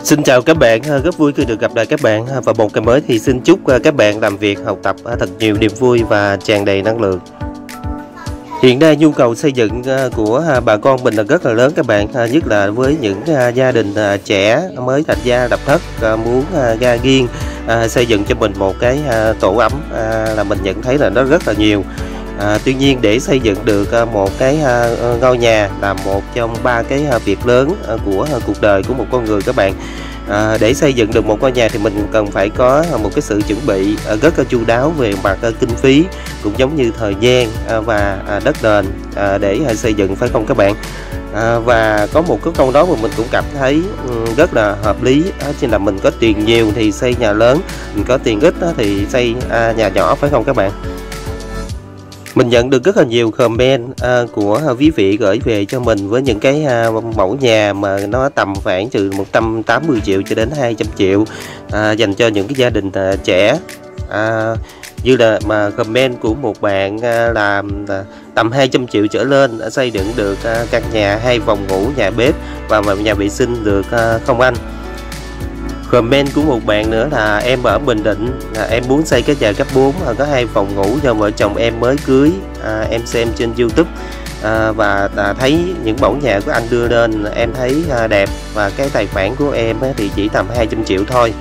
Xin chào các bạn, rất vui khi được gặp lại các bạn và một ngày mới thì xin chúc các bạn làm việc, học tập thật nhiều niềm vui và tràn đầy năng lượng. Hiện nay nhu cầu xây dựng của bà con mình là rất là lớn các bạn, nhất là với những gia đình trẻ mới thành gia lập thất muốn ra riêng xây dựng cho mình một cái tổ ấm là mình nhận thấy là nó rất là nhiều. Tuy nhiên để xây dựng được một cái ngôi nhà là một trong ba cái việc lớn của cuộc đời của một con người các bạn. Để xây dựng được một ngôi nhà thì mình cần phải có một cái sự chuẩn bị rất là chu đáo về mặt kinh phí, cũng giống như thời gian và đất nền để xây dựng, phải không các bạn? Và có một cái câu nói mà mình cũng cảm thấy rất là hợp lý, đó chính là mình có tiền nhiều thì xây nhà lớn, mình có tiền ít thì xây nhà nhỏ, phải không các bạn? Mình nhận được rất là nhiều comment của quý vị gửi về cho mình với những cái mẫu nhà mà nó tầm khoảng từ 180 triệu cho đến 200 triệu dành cho những cái gia đình trẻ. Như là mà comment của một bạn làm tầm 200 triệu trở lên xây dựng được căn nhà 2 phòng ngủ, nhà bếp và nhà vệ sinh được không anh. Comment của một bạn nữa là em ở Bình Định, em muốn xây cái nhà cấp 4 có 2 phòng ngủ cho vợ chồng em mới cưới. Em xem trên YouTube và thấy những mẫu nhà của anh đưa lên em thấy đẹp, và cái tài khoản của em thì chỉ tầm 200 triệu thôi.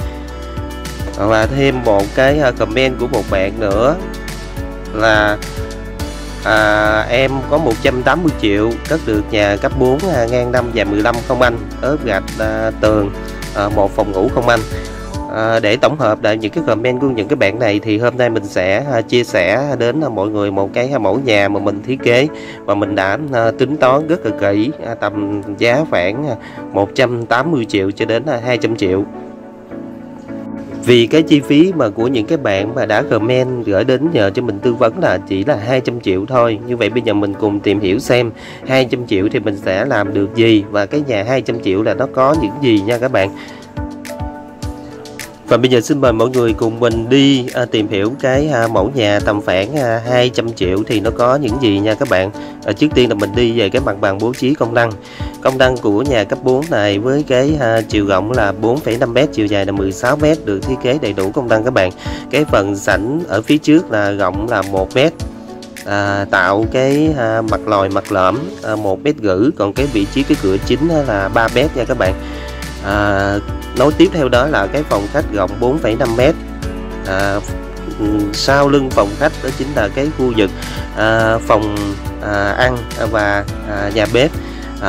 Và thêm một cái comment của một bạn nữa là em có 180 triệu cất được nhà cấp 4 ngang 5 và 15 không anh, ốp gạch tường, một phòng ngủ không anh. Để tổng hợp lại những cái comment của những cái bạn này thì hôm nay mình sẽ chia sẻ đến mọi người một cái mẫu nhà mà mình thiết kế và mình đã tính toán rất là kỹ, tầm giá khoảng 180 triệu cho đến 200 triệu. Vì cái chi phí mà của những cái bạn mà đã comment gửi đến nhờ cho mình tư vấn là chỉ là 200 triệu thôi. Như vậy bây giờ mình cùng tìm hiểu xem 200 triệu thì mình sẽ làm được gì và cái nhà 200 triệu là nó có những gì nha các bạn. Và bây giờ xin mời mọi người cùng mình đi tìm hiểu cái mẫu nhà tầm khoảng 200 triệu thì nó có những gì nha các bạn. Trước tiên là mình đi về cái mặt bằng bố trí công năng. Công năng của nhà cấp 4 này với cái chiều rộng là 4,5m, chiều dài là 16m, được thiết kế đầy đủ công năng các bạn. Cái phần sảnh ở phía trước là rộng là 1m, tạo cái mặt lòi mặt lõm 1,5m, còn cái vị trí cái cửa chính là 3m nha các bạn. Nối tiếp theo đó là cái phòng khách rộng 4,5m. Sau lưng phòng khách đó chính là cái khu vực phòng ăn và nhà bếp.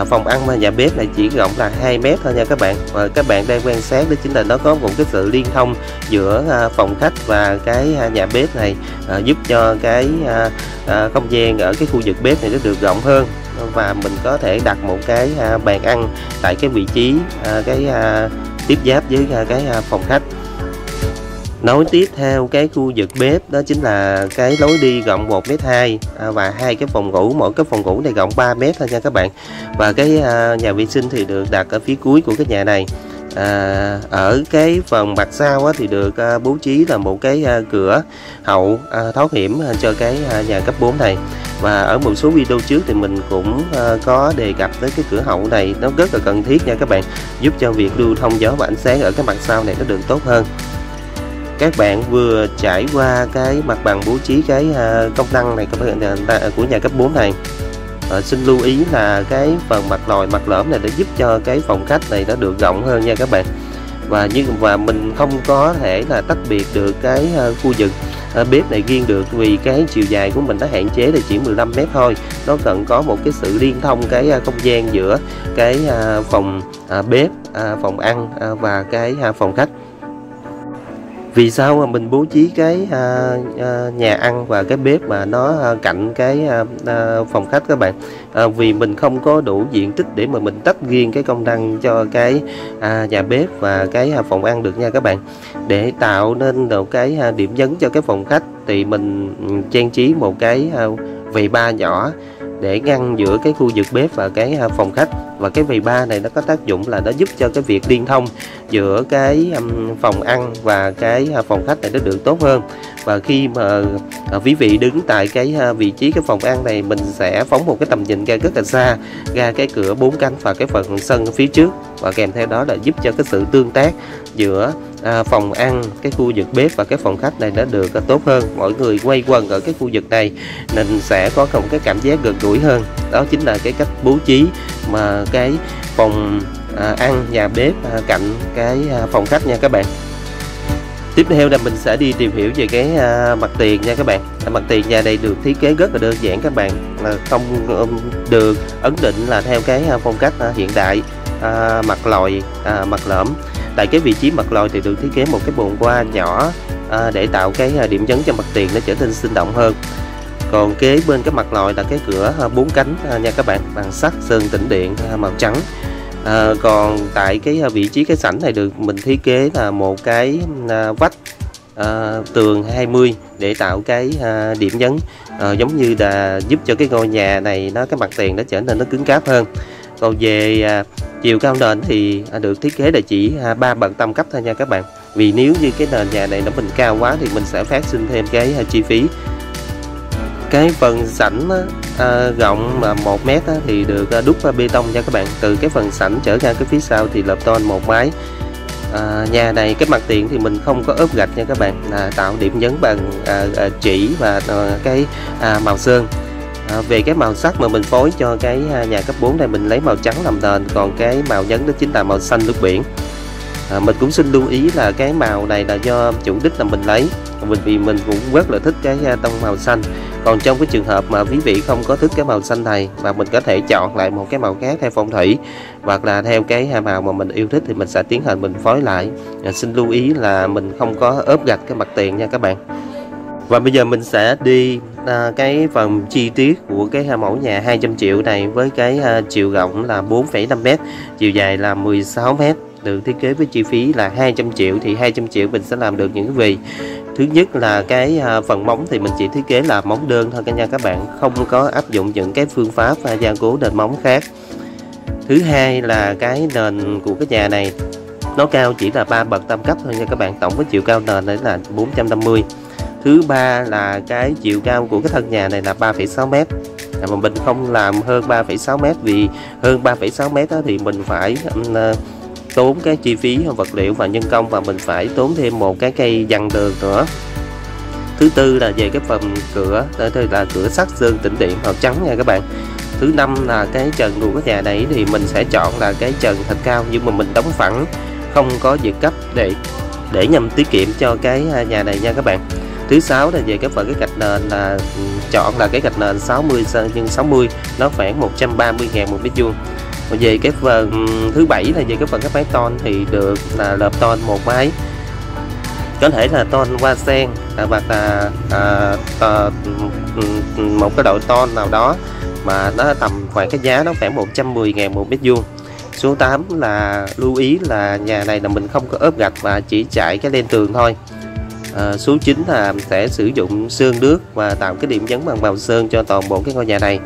Phòng ăn và nhà bếp này chỉ rộng là 2m thôi nha các bạn. Và các bạn đang quan sát đó chính là nó có một cái sự liên thông giữa phòng khách và cái nhà bếp này, giúp cho cái không gian ở cái khu vực bếp này nó được rộng hơn, và mình có thể đặt một cái bàn ăn tại cái vị trí tiếp giáp với cái phòng khách. Nối tiếp theo cái khu vực bếp đó chính là cái lối đi rộng 1m2 và 2 cái phòng ngủ, mỗi cái phòng ngủ này rộng 3m thôi nha các bạn. Và cái nhà vệ sinh thì được đặt ở phía cuối của cái nhà này. Ở cái phần mặt sau thì được bố trí là một cái cửa hậu thoát hiểm cho cái nhà cấp 4 này. Và ở một số video trước thì mình cũng có đề cập tới cái cửa hậu này, nó rất là cần thiết nha các bạn, giúp cho việc lưu thông gió và ánh sáng ở cái mặt sau này nó được tốt hơn. Các bạn vừa trải qua cái mặt bằng bố trí cái công năng này của nhà cấp 4 này. Xin lưu ý là cái phần mặt lòi mặt lõm này để giúp cho cái phòng khách này nó được rộng hơn nha các bạn. Và mình không có thể là tách biệt được cái khu vực bếp này riêng được, vì cái chiều dài của mình nó hạn chế là chỉ 15m thôi. Nó cần có một cái sự liên thông cái không gian giữa cái phòng bếp, phòng ăn và cái phòng khách. Vì sao mà mình bố trí cái nhà ăn và cái bếp mà nó cạnh cái phòng khách các bạn? Vì mình không có đủ diện tích để mà mình tách riêng cái công năng cho cái nhà bếp và cái phòng ăn được nha các bạn. Để tạo nên một cái điểm nhấn cho cái phòng khách thì mình trang trí một cái quầy bar nhỏ để ngăn giữa cái khu vực bếp và cái phòng khách. Và cái vầy ba này nó có tác dụng là nó giúp cho cái việc liên thông giữa cái phòng ăn và cái phòng khách này nó được tốt hơn. Và khi mà quý vị đứng tại cái vị trí cái phòng ăn này, mình sẽ phóng một cái tầm nhìn ra rất là xa, ra cái cửa 4 cánh và cái phần sân phía trước, và kèm theo đó là giúp cho cái sự tương tác giữa phòng ăn, cái khu vực bếp và cái phòng khách này nó được tốt hơn. Mọi người quay quần ở cái khu vực này nên sẽ có một cái cảm giác gần gũi hơn. Đó chính là cái cách bố trí mà cái phòng ăn, nhà bếp cạnh cái phòng khách nha các bạn. Tiếp theo là mình sẽ đi tìm hiểu về cái mặt tiền nha các bạn. Mặt tiền nhà này được thiết kế rất là đơn giản các bạn, không được ấn định là theo cái phong cách hiện đại, mặt lòi, mặt lõm. Tại cái vị trí mặt lòi thì được thiết kế một cái bồn hoa nhỏ để tạo cái điểm nhấn cho mặt tiền nó trở nên sinh động hơn. Còn kế bên cái mặt lòi là cái cửa 4 cánh nha các bạn, bằng sắt sơn tĩnh điện màu trắng. Còn tại cái vị trí cái sảnh này được mình thiết kế là một cái vách tường 20 để tạo cái điểm nhấn, giống như là giúp cho cái ngôi nhà này cái mặt tiền nó trở nên nó cứng cáp hơn. Còn về chiều cao nền thì được thiết kế là chỉ 3 bậc tam cấp thôi nha các bạn. Vì nếu như cái nền nhà này mình cao quá thì mình sẽ phát sinh thêm cái chi phí. Cái phần sảnh rộng 1 mét thì được đúc bê tông nha các bạn. Từ cái phần sảnh trở ra cái phía sau thì lợp tôn một mái. Nhà này cái mặt tiền thì mình không có ốp gạch nha các bạn, tạo điểm nhấn bằng chỉ và cái màu sơn. Về cái màu sắc mà mình phối cho cái nhà cấp 4 này, mình lấy màu trắng làm nền, còn cái màu nhấn đó chính là màu xanh nước biển. Mình cũng xin lưu ý là cái màu này là do chủ đích là mình lấy, vì mình cũng rất là thích cái tông màu xanh. Còn trong cái trường hợp mà quý vị không có thích cái màu xanh này và mình có thể chọn lại một cái màu khác theo phong thủy, hoặc là theo cái màu mà mình yêu thích thì mình sẽ tiến hành mình phối lại. Xin lưu ý là mình không có ốp gạch cái mặt tiền nha các bạn. Và bây giờ mình sẽ đi cái phần chi tiết của cái mẫu nhà 200 triệu này, với cái chiều rộng là 4,5 m, chiều dài là 16 m, được thiết kế với chi phí là 200 triệu. Thì 200 triệu mình sẽ làm được những cái gì? Thứ nhất là cái phần móng thì mình chỉ thiết kế là móng đơn thôi nha các bạn, không có áp dụng những cái phương pháp gia cố nền móng khác. Thứ hai là cái nền của cái nhà này nó cao chỉ là 3 bậc tam cấp thôi nha các bạn, tổng với chiều cao nền đấy là 450. Thứ ba là cái chiều cao của cái thân nhà này là 3,6 m, mà mình không làm hơn 3,6 m, vì hơn 3,6 m đó thì mình phải tốn cái chi phí vật liệu và nhân công, và mình phải tốn thêm một cái cây dằn đường nữa. Thứ tư là về cái phần cửa, đây là cửa sắt sơn tĩnh điện màu trắng nha các bạn. Thứ năm là cái trần của cái nhà này thì mình sẽ chọn là cái trần thạch cao, nhưng mà mình đóng phẳng, không có vượt cấp để nhằm tiết kiệm cho cái nhà này nha các bạn. Thứ sáu là về cái phần cái gạch nền là chọn là cái gạch nền 60 x 60, nó khoảng 130.000 một mét vuông. Về cái phần thứ bảy là về cái phần cái mái tôn thì được là lợp tôn một mái, có thể là tôn hoa sen hoặc là một cái đội tôn nào đó mà nó tầm khoảng cái giá nó khoảng 110.000 một mét vuông. Số 8 là lưu ý là nhà này là mình không có ốp gạch và chỉ trải cái lên tường thôi. Số 9 là sẽ sử dụng sơn nước và tạo cái điểm nhấn bằng màu sơn cho toàn bộ cái ngôi nhà này.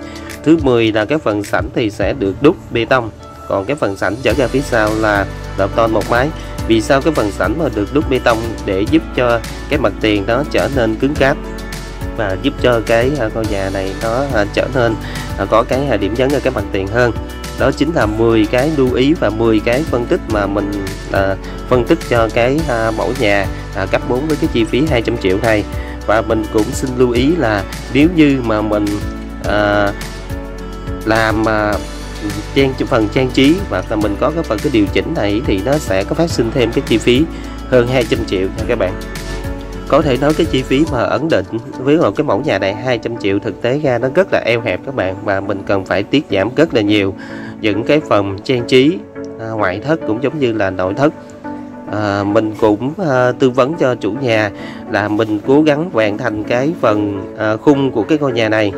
Thứ 10 là cái phần sảnh thì sẽ được đúc bê tông, còn cái phần sảnh trở ra phía sau là lợp tôn một mái. Vì sao cái phần sảnh mà được đúc bê tông? Để giúp cho cái mặt tiền nó trở nên cứng cáp và giúp cho cái ngôi nhà này nó trở nên có cái điểm nhấn ở cái mặt tiền hơn. Đó chính là 10 cái lưu ý và 10 cái phân tích mà mình phân tích cho cái mẫu nhà cấp 4 với cái chi phí 200 triệu này. Và mình cũng xin lưu ý là nếu như mà mình làm phần trang trí hoặc là mình có cái phần cái điều chỉnh này thì nó sẽ có phát sinh thêm cái chi phí hơn 200 triệu nha các bạn. Có thể nói cái chi phí mà ấn định với một cái mẫu nhà này 200 triệu thực tế ra nó rất là eo hẹp các bạn, và mình cần phải tiết giảm rất là nhiều những cái phần trang trí ngoại thất cũng giống như là nội thất. Mình cũng tư vấn cho chủ nhà là mình cố gắng hoàn thành cái phần khung của cái ngôi nhà này,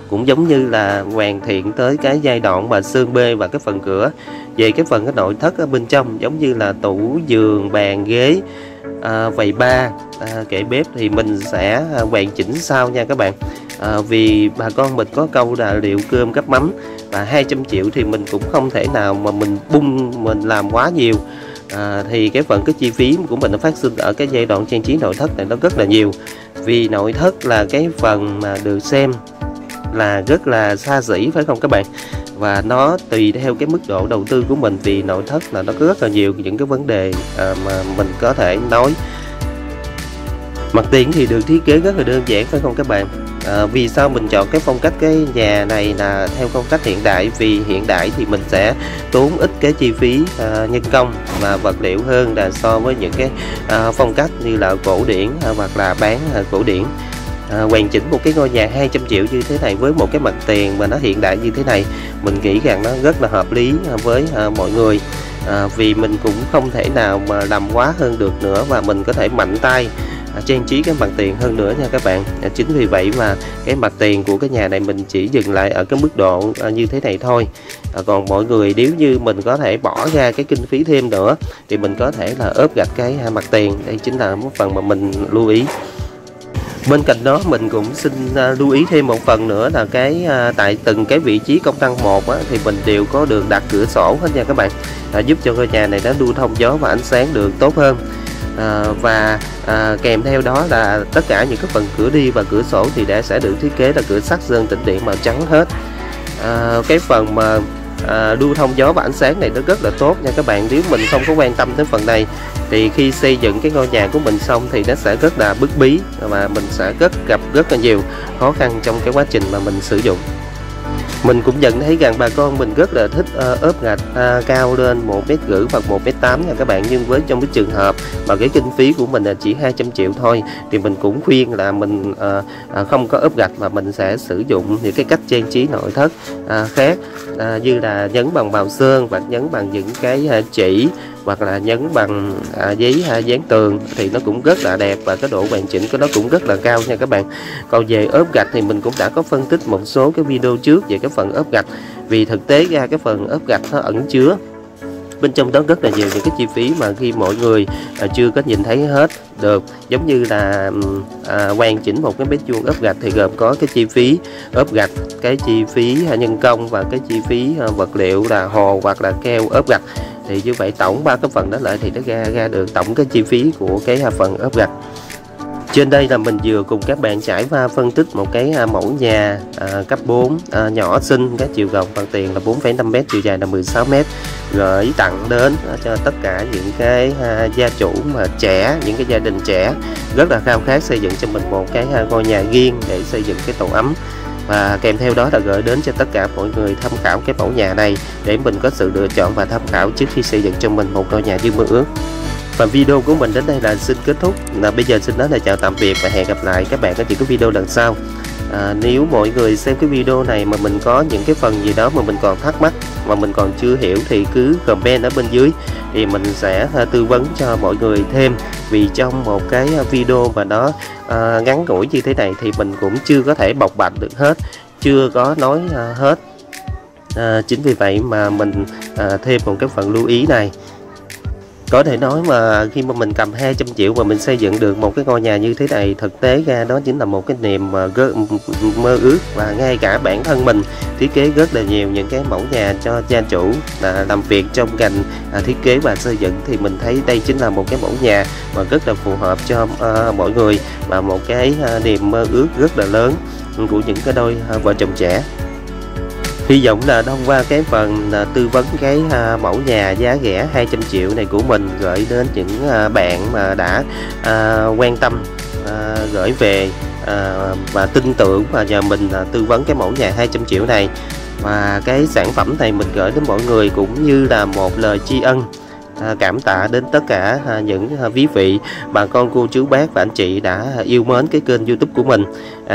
cũng giống như là hoàn thiện tới cái giai đoạn mà sơn bê và cái phần cửa. Về cái phần cái nội thất ở bên trong giống như là tủ, giường, bàn, ghế, vầy ba, kệ bếp thì mình sẽ hoàn chỉnh sau nha các bạn. vì bà con mình có câu là liệu cơm gắp mắm, và 200 triệu thì mình cũng không thể nào mà mình làm quá nhiều. Thì cái phần cái chi phí của mình nó phát sinh ở cái giai đoạn trang trí nội thất này nó rất là nhiều, vì nội thất là cái phần mà được xem là rất là xa xỉ, phải không các bạn? Và nó tùy theo cái mức độ đầu tư của mình, vì nội thất là nó có rất là nhiều những cái vấn đề mà mình có thể nói. Mặt tiền thì được thiết kế rất là đơn giản, phải không các bạn? Vì sao mình chọn cái phong cách cái nhà này là theo phong cách hiện đại? Vì hiện đại thì mình sẽ tốn ít cái chi phí nhân công và vật liệu hơn là so với những cái phong cách như là cổ điển hoặc là bán cổ điển. Hoàn chỉnh một cái ngôi nhà 200 triệu như thế này với một cái mặt tiền mà nó hiện đại như thế này, mình nghĩ rằng nó rất là hợp lý với mọi người. Vì mình cũng không thể nào mà làm quá hơn được nữa, và mình có thể mạnh tay trang trí cái mặt tiền hơn nữa nha các bạn. Chính vì vậy mà cái mặt tiền của cái nhà này mình chỉ dừng lại ở cái mức độ như thế này thôi. Còn mọi người nếu như mình có thể bỏ ra cái kinh phí thêm nữa thì mình có thể là ốp gạch cái mặt tiền. Đây chính là một phần mà mình lưu ý. Bên cạnh đó mình cũng xin lưu ý thêm một phần nữa là tại từng cái vị trí công năng một thì mình đều có đường đặt cửa sổ hết nha các bạn, giúp cho ngôi nhà này nó lưu thông gió và ánh sáng được tốt hơn. Và kèm theo đó là tất cả những cái phần cửa đi và cửa sổ thì sẽ được thiết kế là cửa sắt sơn tĩnh điện màu trắng hết. Cái phần mà lưu thông gió và ánh sáng này nó rất là tốt nha các bạn. Nếu mình không có quan tâm đến phần này thì khi xây dựng cái ngôi nhà của mình xong thì nó sẽ rất là bức bí, và mình sẽ gặp rất là nhiều khó khăn trong cái quá trình mà mình sử dụng. Mình cũng nhận thấy rằng bà con mình rất là thích ốp gạch cao lên 1,5 m hoặc 1,8 m nha các bạn. Nhưng với trong cái trường hợp mà cái kinh phí của mình là chỉ 200 triệu thôi thì mình cũng khuyên là mình không có ốp gạch, mà mình sẽ sử dụng những cái cách trang trí nội thất khác, như là nhấn bằng màu sơn hoặc nhấn bằng những cái chỉ, hoặc là nhấn bằng giấy dán tường thì nó cũng rất là đẹp, và cái độ hoàn chỉnh của nó cũng rất là cao nha các bạn. Còn về ốp gạch thì mình cũng đã có phân tích một số cái video trước về cái phần ốp gạch, vì thực tế ra cái phần ốp gạch nó ẩn chứa bên trong đó rất là nhiều những cái chi phí mà khi mọi người chưa có nhìn thấy hết được. Giống như là hoàn chỉnh một cái mét vuông ốp gạch thì gồm có cái chi phí ốp gạch, cái chi phí nhân công và cái chi phí vật liệu là hồ hoặc là keo ốp gạch. Thì như vậy tổng 3 cái phần đó lại thì nó ra được tổng cái chi phí của cái phần ốp gạch. Trên đây là mình vừa cùng các bạn trải qua phân tích một cái mẫu nhà cấp 4 nhỏ xinh, cái chiều rộng mặt tiền là 4,5 m, chiều dài là 16 m, gửi tặng đến cho tất cả những cái gia chủ mà trẻ, những cái gia đình trẻ rất là khao khát xây dựng cho mình một cái ngôi nhà riêng để xây dựng cái tổ ấm. Và kèm theo đó là gửi đến cho tất cả mọi người tham khảo cái mẫu nhà này để mình có sự lựa chọn và tham khảo trước khi xây dựng cho mình một ngôi nhà như mơ ước. Và video của mình đến đây là xin kết thúc. Bây giờ xin nói là chào tạm biệt và hẹn gặp lại các bạn ở những cái video lần sau. Nếu mọi người xem cái video này mà mình có những cái phần gì đó mà mình còn thắc mắc mà mình còn chưa hiểu thì cứ comment ở bên dưới thì mình sẽ tư vấn cho mọi người thêm. Vì trong một cái video mà nó ngắn ngủi như thế này thì mình cũng chưa có thể bộc bạch được hết, chưa có nói hết. Chính vì vậy mà mình thêm một cái phần lưu ý này. Có thể nói mà khi mà mình cầm 200 triệu và mình xây dựng được một cái ngôi nhà như thế này, thực tế ra đó chính là một cái niềm mơ ước. Và ngay cả bản thân mình thiết kế rất là nhiều những cái mẫu nhà cho gia chủ làm việc trong ngành thiết kế và xây dựng, thì mình thấy đây chính là một cái mẫu nhà mà rất là phù hợp cho mọi người, và một cái niềm mơ ước rất là lớn của những cái đôi vợ chồng trẻ. Hy vọng là thông qua cái phần tư vấn cái mẫu nhà giá rẻ 200 triệu này của mình gửi đến những bạn mà đã quan tâm gửi về và tin tưởng và nhờ mình tư vấn cái mẫu nhà 200 triệu này. Và cái sản phẩm này mình gửi đến mọi người cũng như là một lời tri ân, cảm tạ đến tất cả những quý vị, bà con, cô, chú, bác và anh chị đã yêu mến cái kênh YouTube của mình,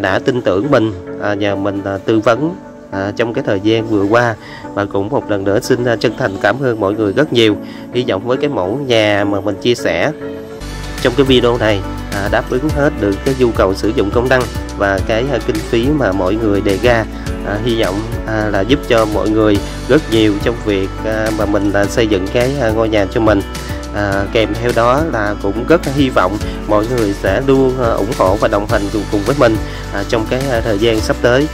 đã tin tưởng mình, nhờ mình tư vấn trong cái thời gian vừa qua. Và cũng một lần nữa xin chân thành cảm ơn mọi người rất nhiều. Hy vọng với cái mẫu nhà mà mình chia sẻ trong cái video này đáp ứng hết được cái nhu cầu sử dụng công năng và cái kinh phí mà mọi người đề ra. Hy vọng là giúp cho mọi người rất nhiều trong việc mà mình xây dựng cái ngôi nhà cho mình. Kèm theo đó là cũng rất hy vọng mọi người sẽ luôn ủng hộ và đồng hành cùng với mình trong cái thời gian sắp tới.